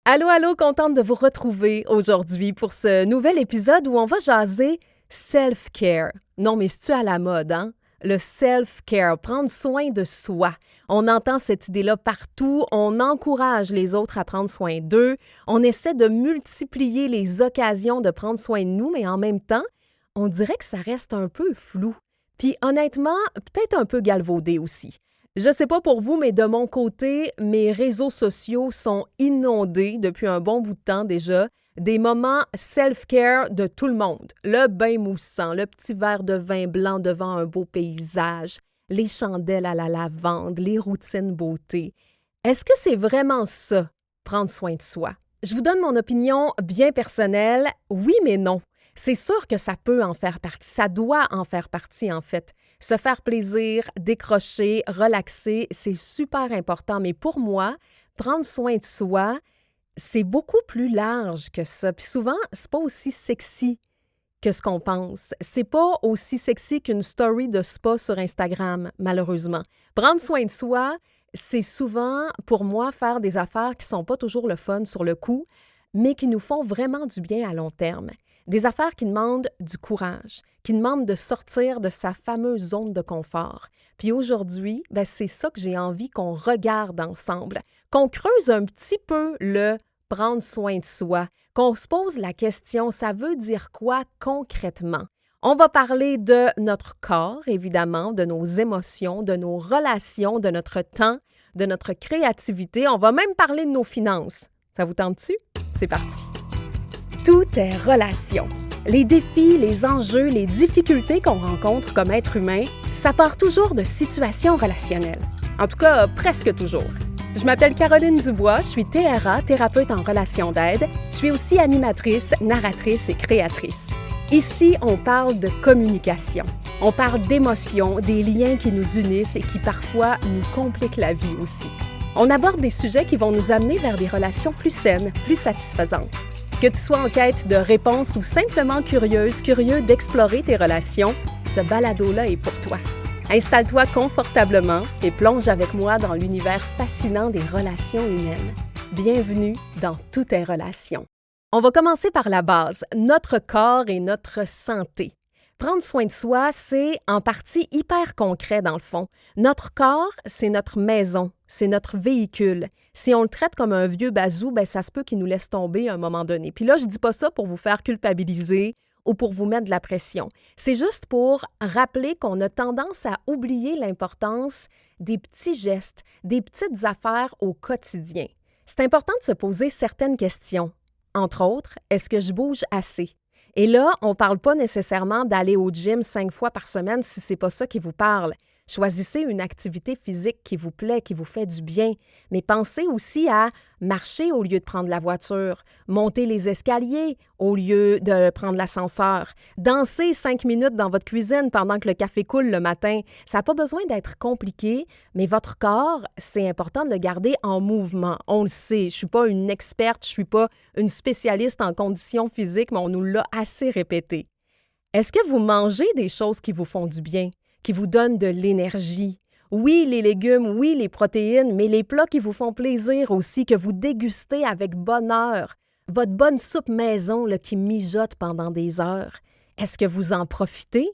Allô, allô, contente de vous retrouver aujourd'hui pour ce nouvel épisode où on va jaser self-care. Non, mais c'est-tu à la mode, hein? Le self-care, prendre soin de soi. On entend cette idée-là partout, on encourage les autres à prendre soin d'eux, on essaie de multiplier les occasions de prendre soin de nous, mais en même temps, on dirait que ça reste un peu flou. Puis honnêtement, peut-être un peu galvaudé aussi. Je sais pas pour vous, mais de mon côté, mes réseaux sociaux sont inondés depuis un bon bout de temps déjà des moments self-care de tout le monde. Le bain moussant, le petit verre de vin blanc devant un beau paysage, les chandelles à la lavande, les routines beauté. Est-ce que c'est vraiment ça, prendre soin de soi? Je vous donne mon opinion bien personnelle. Oui, mais non. C'est sûr que ça peut en faire partie. Ça doit en faire partie, en fait. Se faire plaisir, décrocher, relaxer, c'est super important. Mais pour moi, prendre soin de soi, c'est beaucoup plus large que ça. Puis souvent, c'est pas aussi sexy que ce qu'on pense. C'est pas aussi sexy qu'une story de spa sur Instagram, malheureusement. Prendre soin de soi, c'est souvent, pour moi, faire des affaires qui sont pas toujours le fun sur le coup, mais qui nous font vraiment du bien à long terme. Des affaires qui demandent du courage, qui demandent de sortir de sa fameuse zone de confort. Puis aujourd'hui, c'est ça que j'ai envie qu'on regarde ensemble, qu'on creuse un petit peu le prendre soin de soi, qu'on se pose la question, ça veut dire quoi concrètement? On va parler de notre corps, évidemment, de nos émotions, de nos relations, de notre temps, de notre créativité. On va même parler de nos finances. Ça vous tente-tu? C'est parti! Tout est relation. Les défis, les enjeux, les difficultés qu'on rencontre comme être humain, ça part toujours de situations relationnelles. En tout cas, presque toujours. Je m'appelle Caroline Dubois, je suis TRA, thérapeute en relation d'aide. Je suis aussi animatrice, narratrice et créatrice. Ici, on parle de communication. On parle d'émotions, des liens qui nous unissent et qui parfois nous compliquent la vie aussi. On aborde des sujets qui vont nous amener vers des relations plus saines, plus satisfaisantes. Que tu sois en quête de réponses ou simplement curieux d'explorer tes relations, ce balado-là est pour toi. Installe-toi confortablement et plonge avec moi dans l'univers fascinant des relations humaines. Bienvenue dans Toutes tes relations. On va commencer par la base, notre corps et notre santé. Prendre soin de soi, c'est en partie hyper concret dans le fond. Notre corps, c'est notre maison, c'est notre véhicule. Si on le traite comme un vieux bazou, ça se peut qu'il nous laisse tomber à un moment donné. Puis là, je dis pas ça pour vous faire culpabiliser ou pour vous mettre de la pression. C'est juste pour rappeler qu'on a tendance à oublier l'importance des petits gestes, des petites affaires au quotidien. C'est important de se poser certaines questions. Entre autres, est-ce que je bouge assez? Et là, on ne parle pas nécessairement d'aller au gym 5 fois par semaine si ce n'est pas ça qui vous parle. Choisissez une activité physique qui vous plaît, qui vous fait du bien, mais pensez aussi à marcher au lieu de prendre la voiture, monter les escaliers au lieu de prendre l'ascenseur, danser 5 minutes dans votre cuisine pendant que le café coule le matin. Ça n'a pas besoin d'être compliqué, mais votre corps, c'est important de le garder en mouvement. On le sait, je ne suis pas une experte, je ne suis pas une spécialiste en conditions physiques, mais on nous l'a assez répété. Est-ce que vous mangez des choses qui vous font du bien? Qui vous donnent de l'énergie. Oui, les légumes, oui, les protéines, mais les plats qui vous font plaisir aussi, que vous dégustez avec bonheur. Votre bonne soupe maison là, qui mijote pendant des heures. Est-ce que vous en profitez?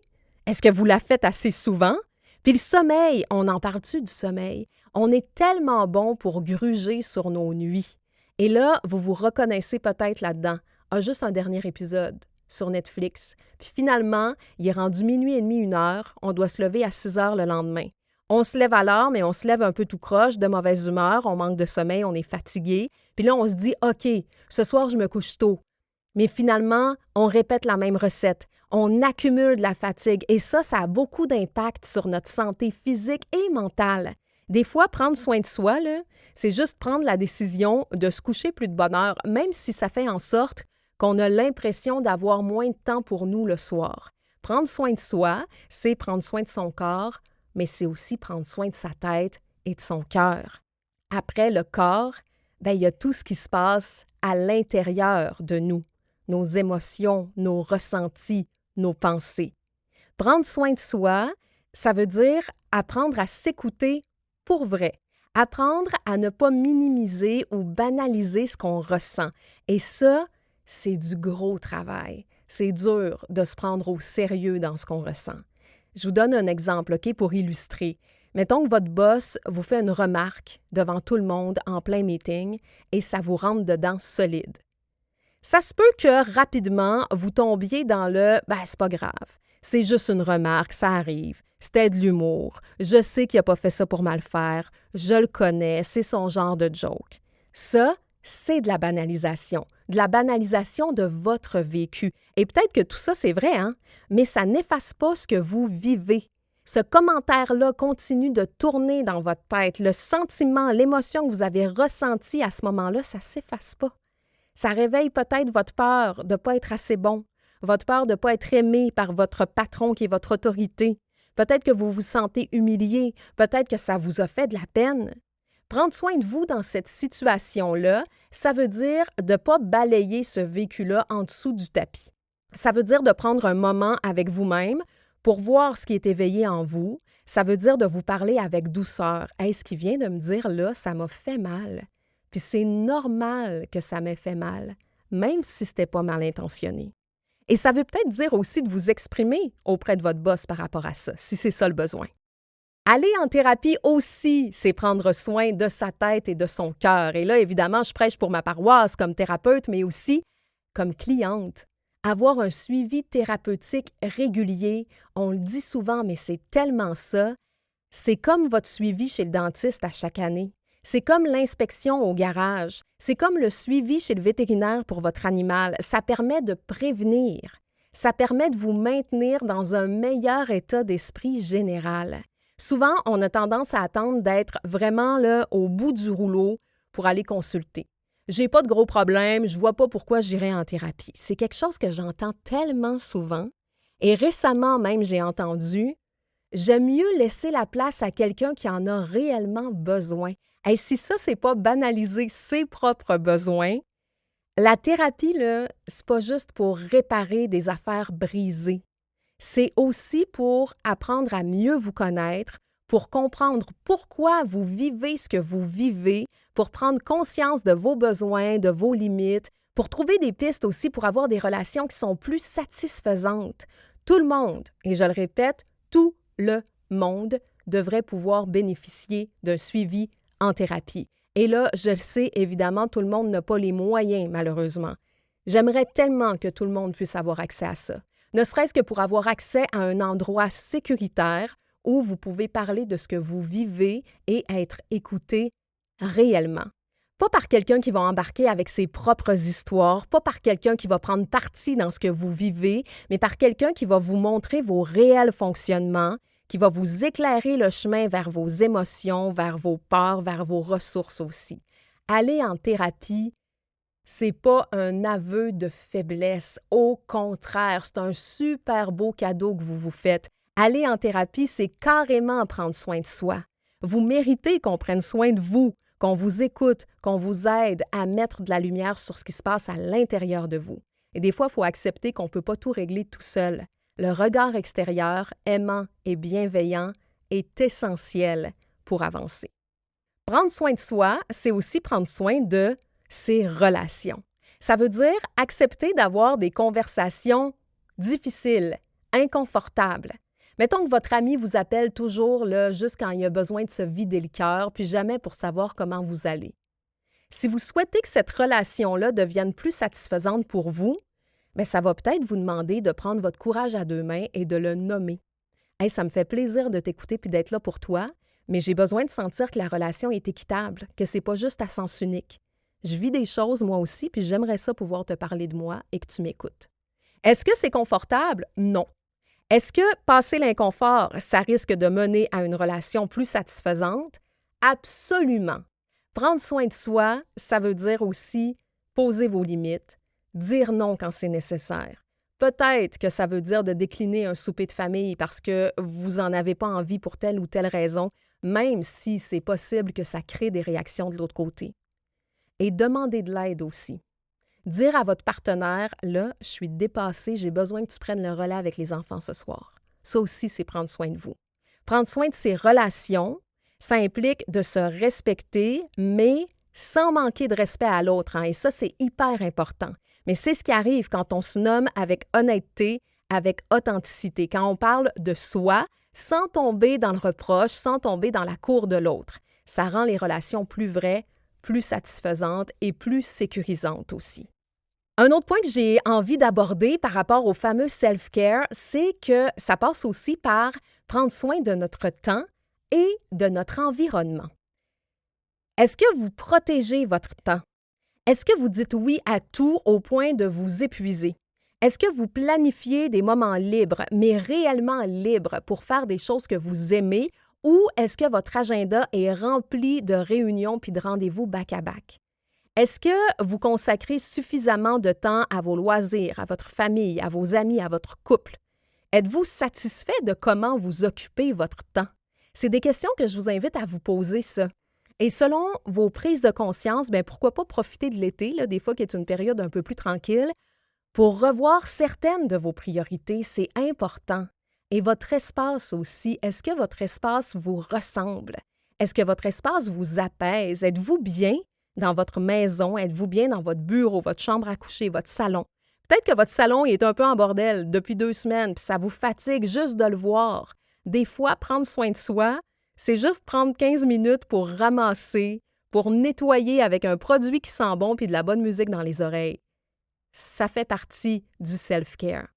Est-ce que vous la faites assez souvent? Puis le sommeil, on en parle-tu du sommeil? On est tellement bon pour gruger sur nos nuits. Et là, vous vous reconnaissez peut-être là-dedans. Ah, juste un dernier épisode sur Netflix. Puis finalement, il est rendu 00h30, 1h, on doit se lever à 6h le lendemain. On se lève à l'heure, mais on se lève un peu tout croche, de mauvaise humeur, on manque de sommeil, on est fatigué. Puis là, on se dit, OK, ce soir, je me couche tôt. Mais finalement, on répète la même recette. On accumule de la fatigue et ça a beaucoup d'impact sur notre santé physique et mentale. Des fois, prendre soin de soi, là, c'est juste prendre la décision de se coucher plus de bonne heure, même si ça fait en sorte qu'on a l'impression d'avoir moins de temps pour nous le soir. Prendre soin de soi, c'est prendre soin de son corps, mais c'est aussi prendre soin de sa tête et de son cœur. Après le corps, il y a tout ce qui se passe à l'intérieur de nous, nos émotions, nos ressentis, nos pensées. Prendre soin de soi, ça veut dire apprendre à s'écouter pour vrai, Apprendre à ne pas minimiser ou banaliser ce qu'on ressent. Et ça, c'est du gros travail. C'est dur de se prendre au sérieux dans ce qu'on ressent. Je vous donne un exemple, OK, pour illustrer. Mettons que votre boss vous fait une remarque devant tout le monde en plein meeting et ça vous rentre dedans solide. Ça se peut que rapidement, vous tombiez dans le « c'est pas grave, c'est juste une remarque, ça arrive, c'était de l'humour, je sais qu'il n'a pas fait ça pour mal faire, je le connais, c'est son genre de joke ». Ça, c'est de la banalisation de votre vécu. Et peut-être que tout ça, c'est vrai, hein? Mais ça n'efface pas ce que vous vivez. Ce commentaire-là continue de tourner dans votre tête. Le sentiment, l'émotion que vous avez ressentie à ce moment-là, ça ne s'efface pas. Ça réveille peut-être votre peur de ne pas être assez bon, votre peur de ne pas être aimé par votre patron qui est votre autorité. Peut-être que vous vous sentez humilié, peut-être que ça vous a fait de la peine. Prendre soin de vous dans cette situation-là, ça veut dire de ne pas balayer ce vécu-là en dessous du tapis. Ça veut dire de prendre un moment avec vous-même pour voir ce qui est éveillé en vous. Ça veut dire de vous parler avec douceur. « Hey, ce qui vient de me dire là, ça m'a fait mal. » Puis c'est normal que ça m'ait fait mal, même si ce n'était pas mal intentionné. Et ça veut peut-être dire aussi de vous exprimer auprès de votre boss par rapport à ça, si c'est ça le besoin. Aller en thérapie aussi, c'est prendre soin de sa tête et de son cœur. Et là, évidemment, je prêche pour ma paroisse comme thérapeute, mais aussi comme cliente. Avoir un suivi thérapeutique régulier, on le dit souvent, mais c'est tellement ça. C'est comme votre suivi chez le dentiste à chaque année. C'est comme l'inspection au garage. C'est comme le suivi chez le vétérinaire pour votre animal. Ça permet de prévenir. Ça permet de vous maintenir dans un meilleur état d'esprit général. Souvent, on a tendance à attendre d'être vraiment là, au bout du rouleau pour aller consulter. J'ai pas de gros problèmes, je vois pas pourquoi j'irais en thérapie. C'est quelque chose que j'entends tellement souvent. Et récemment même, j'ai entendu « J'aime mieux laisser la place à quelqu'un qui en a réellement besoin. » Et si ça, c'est pas banaliser ses propres besoins, la thérapie, là, c'est pas juste pour réparer des affaires brisées. C'est aussi pour apprendre à mieux vous connaître, pour comprendre pourquoi vous vivez ce que vous vivez, pour prendre conscience de vos besoins, de vos limites, pour trouver des pistes aussi pour avoir des relations qui sont plus satisfaisantes. Tout le monde, et je le répète, tout le monde devrait pouvoir bénéficier d'un suivi en thérapie. Et là, je le sais, évidemment, tout le monde n'a pas les moyens, malheureusement. J'aimerais tellement que tout le monde puisse avoir accès à ça. Ne serait-ce que pour avoir accès à un endroit sécuritaire où vous pouvez parler de ce que vous vivez et être écouté réellement. Pas par quelqu'un qui va embarquer avec ses propres histoires, pas par quelqu'un qui va prendre parti dans ce que vous vivez, mais par quelqu'un qui va vous montrer vos réels fonctionnements, qui va vous éclairer le chemin vers vos émotions, vers vos peurs, vers vos ressources aussi. Aller en thérapie, c'est pas un aveu de faiblesse. Au contraire, c'est un super beau cadeau que vous vous faites. Aller en thérapie, c'est carrément prendre soin de soi. Vous méritez qu'on prenne soin de vous, qu'on vous écoute, qu'on vous aide à mettre de la lumière sur ce qui se passe à l'intérieur de vous. Et des fois, il faut accepter qu'on ne peut pas tout régler tout seul. Le regard extérieur, aimant et bienveillant, est essentiel pour avancer. Prendre soin de soi, c'est aussi prendre soin de ses relations. Ça veut dire accepter d'avoir des conversations difficiles, inconfortables. Mettons que votre ami vous appelle toujours là, juste quand il a besoin de se vider le cœur, puis jamais pour savoir comment vous allez. Si vous souhaitez que cette relation-là devienne plus satisfaisante pour vous, bien, ça va peut-être vous demander de prendre votre courage à deux mains et de le nommer. « Hey, ça me fait plaisir de t'écouter puis d'être là pour toi, mais j'ai besoin de sentir que la relation est équitable, que c'est pas juste à sens unique. Je vis des choses moi aussi, puis j'aimerais ça pouvoir te parler de moi et que tu m'écoutes. » Est-ce que c'est confortable? Non. Est-ce que passer l'inconfort, ça risque de mener à une relation plus satisfaisante? Absolument. Prendre soin de soi, ça veut dire aussi poser vos limites, dire non quand c'est nécessaire. Peut-être que ça veut dire de décliner un souper de famille parce que vous n'en avez pas envie pour telle ou telle raison, même si c'est possible que ça crée des réactions de l'autre côté. Et demander de l'aide aussi. Dire à votre partenaire, là, je suis dépassée, j'ai besoin que tu prennes le relais avec les enfants ce soir. Ça aussi, c'est prendre soin de vous. Prendre soin de ses relations, Ça implique de se respecter, mais sans manquer de respect à l'autre, hein, et ça, c'est hyper important. Mais c'est ce qui arrive quand on se nomme avec honnêteté, avec authenticité, quand on parle de soi, sans tomber dans le reproche, sans tomber dans la cour de l'autre. Ça rend les relations plus vraies, plus satisfaisantes et plus sécurisantes aussi. Un autre point que j'ai envie d'aborder par rapport au fameux self-care, c'est que ça passe aussi par prendre soin de notre temps et de notre environnement. Est-ce que vous protégez votre temps? Est-ce que vous dites oui à tout au point de vous épuiser? Est-ce que vous planifiez des moments libres, mais réellement libres pour faire des choses que vous aimez, ou est-ce que votre agenda est rempli de réunions puis de rendez-vous back-à-back? Est-ce que vous consacrez suffisamment de temps à vos loisirs, à votre famille, à vos amis, à votre couple? Êtes-vous satisfait de comment vous occupez votre temps? C'est des questions que je vous invite à vous poser, ça. Et selon vos prises de conscience, bien, pourquoi pas profiter de l'été, là, des fois qui est une période un peu plus tranquille, pour revoir certaines de vos priorités. C'est important. Et votre espace aussi, est-ce que votre espace vous ressemble? Est-ce que votre espace vous apaise? Êtes-vous bien dans votre maison? Êtes-vous bien dans votre bureau, votre chambre à coucher, votre salon? Peut-être que votre salon est un peu en bordel depuis 2 semaines, puis ça vous fatigue juste de le voir. Des fois, prendre soin de soi, c'est juste prendre 15 minutes pour ramasser, pour nettoyer avec un produit qui sent bon puis de la bonne musique dans les oreilles. Ça fait partie du self-care.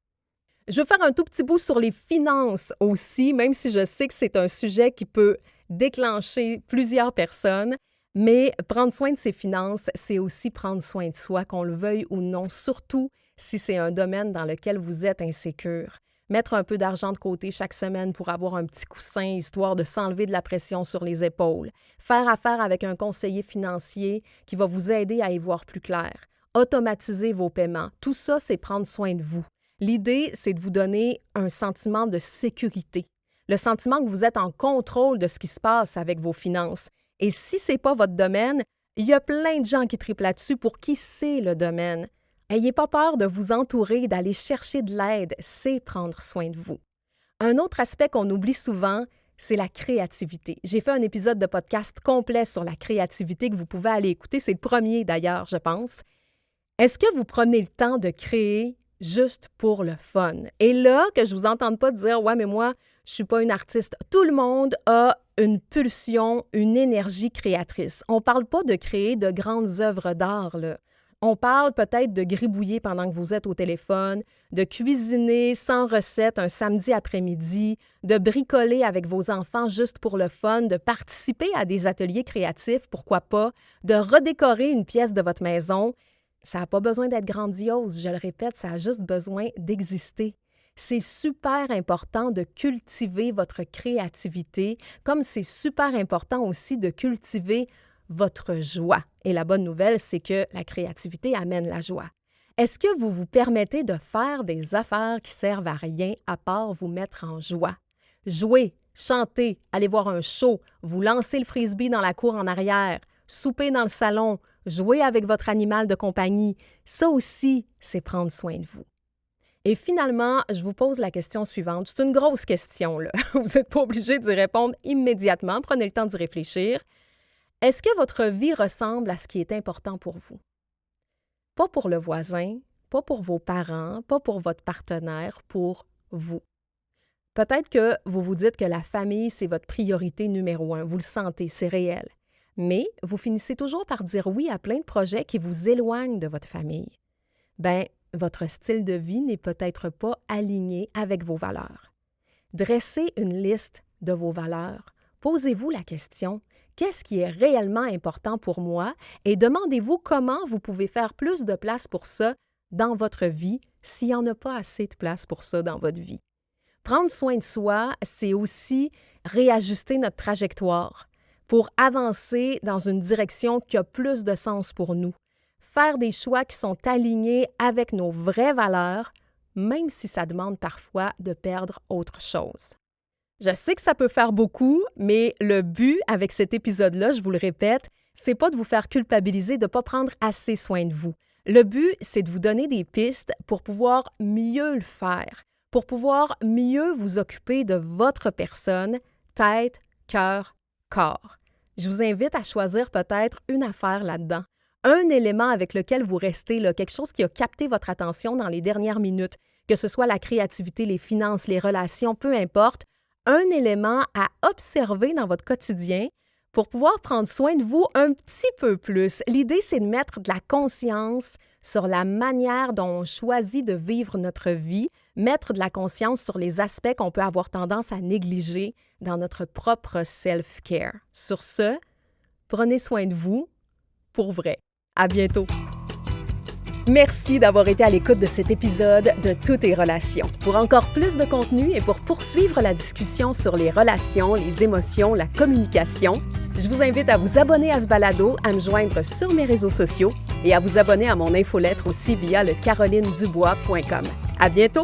Je veux faire un tout petit bout sur les finances aussi, même si je sais que c'est un sujet qui peut déclencher plusieurs personnes, mais prendre soin de ses finances, c'est aussi prendre soin de soi, qu'on le veuille ou non, surtout si c'est un domaine dans lequel vous êtes insécure. Mettre un peu d'argent de côté chaque semaine pour avoir un petit coussin, histoire de s'enlever de la pression sur les épaules. Faire affaire avec un conseiller financier qui va vous aider à y voir plus clair. Automatiser vos paiements. Tout ça, c'est prendre soin de vous. L'idée, c'est de vous donner un sentiment de sécurité. Le sentiment que vous êtes en contrôle de ce qui se passe avec vos finances. Et si ce n'est pas votre domaine, il y a plein de gens qui triplent là-dessus pour qui c'est le domaine. Ayez pas peur de vous entourer, d'aller chercher de l'aide, c'est prendre soin de vous. Un autre aspect qu'on oublie souvent, c'est la créativité. J'ai fait un épisode de podcast complet sur la créativité que vous pouvez aller écouter. C'est le premier d'ailleurs, je pense. Est-ce que vous prenez le temps de créer juste pour le fun? Et là, que je ne vous entende pas dire « Ouais, mais moi, je ne suis pas une artiste ». Tout le monde a une pulsion, une énergie créatrice. On ne parle pas de créer de grandes œuvres d'art, là. On parle peut-être de gribouiller pendant que vous êtes au téléphone, de cuisiner sans recette un samedi après-midi, de bricoler avec vos enfants juste pour le fun, de participer à des ateliers créatifs, pourquoi pas, de redécorer une pièce de votre maison. Ça n'a pas besoin d'être grandiose, je le répète, ça a juste besoin d'exister. C'est super important de cultiver votre créativité, comme c'est super important aussi de cultiver votre joie. Et la bonne nouvelle, c'est que la créativité amène la joie. Est-ce que vous vous permettez de faire des affaires qui servent à rien à part vous mettre en joie? Jouer, chanter, aller voir un show, vous lancer le frisbee dans la cour en arrière, souper dans le salon, jouer avec votre animal de compagnie, ça aussi, c'est prendre soin de vous. Et finalement, je vous pose la question suivante. C'est une grosse question, là. Vous n'êtes pas obligé d'y répondre immédiatement. Prenez le temps d'y réfléchir. Est-ce que votre vie ressemble à ce qui est important pour vous? Pas pour le voisin, pas pour vos parents, pas pour votre partenaire, pour vous. Peut-être que vous vous dites que la famille, c'est votre priorité numéro 1. Vous le sentez, c'est réel. Mais vous finissez toujours par dire oui à plein de projets qui vous éloignent de votre famille. Bien, votre style de vie n'est peut-être pas aligné avec vos valeurs. Dressez une liste de vos valeurs. Posez-vous la question, qu'est-ce qui est réellement important pour moi? Et demandez-vous comment vous pouvez faire plus de place pour ça dans votre vie s'il n'y en a pas assez de place pour ça dans votre vie. Prendre soin de soi, c'est aussi réajuster notre trajectoire pour avancer dans une direction qui a plus de sens pour nous. Faire des choix qui sont alignés avec nos vraies valeurs, même si ça demande parfois de perdre autre chose. Je sais que ça peut faire beaucoup, mais le but avec cet épisode-là, je vous le répète, c'est pas de vous faire culpabiliser de ne pas prendre assez soin de vous. Le but, c'est de vous donner des pistes pour pouvoir mieux le faire, pour pouvoir mieux vous occuper de votre personne, tête, cœur, corps. Je vous invite à choisir peut-être une affaire là-dedans, un élément avec lequel vous restez, là, quelque chose qui a capté votre attention dans les dernières minutes, que ce soit la créativité, les finances, les relations, peu importe, un élément à observer dans votre quotidien pour pouvoir prendre soin de vous un petit peu plus. L'idée, c'est de mettre de la conscience sur la manière dont on choisit de vivre notre vie, mettre de la conscience sur les aspects qu'on peut avoir tendance à négliger dans notre propre self-care. Sur ce, prenez soin de vous pour vrai. À bientôt! Merci d'avoir été à l'écoute de cet épisode de Tout est relations. Pour encore plus de contenu et pour poursuivre la discussion sur les relations, les émotions, la communication, je vous invite à vous abonner à ce balado, à me joindre sur mes réseaux sociaux et à vous abonner à mon infolettre aussi via le carolinedubois.com. À bientôt!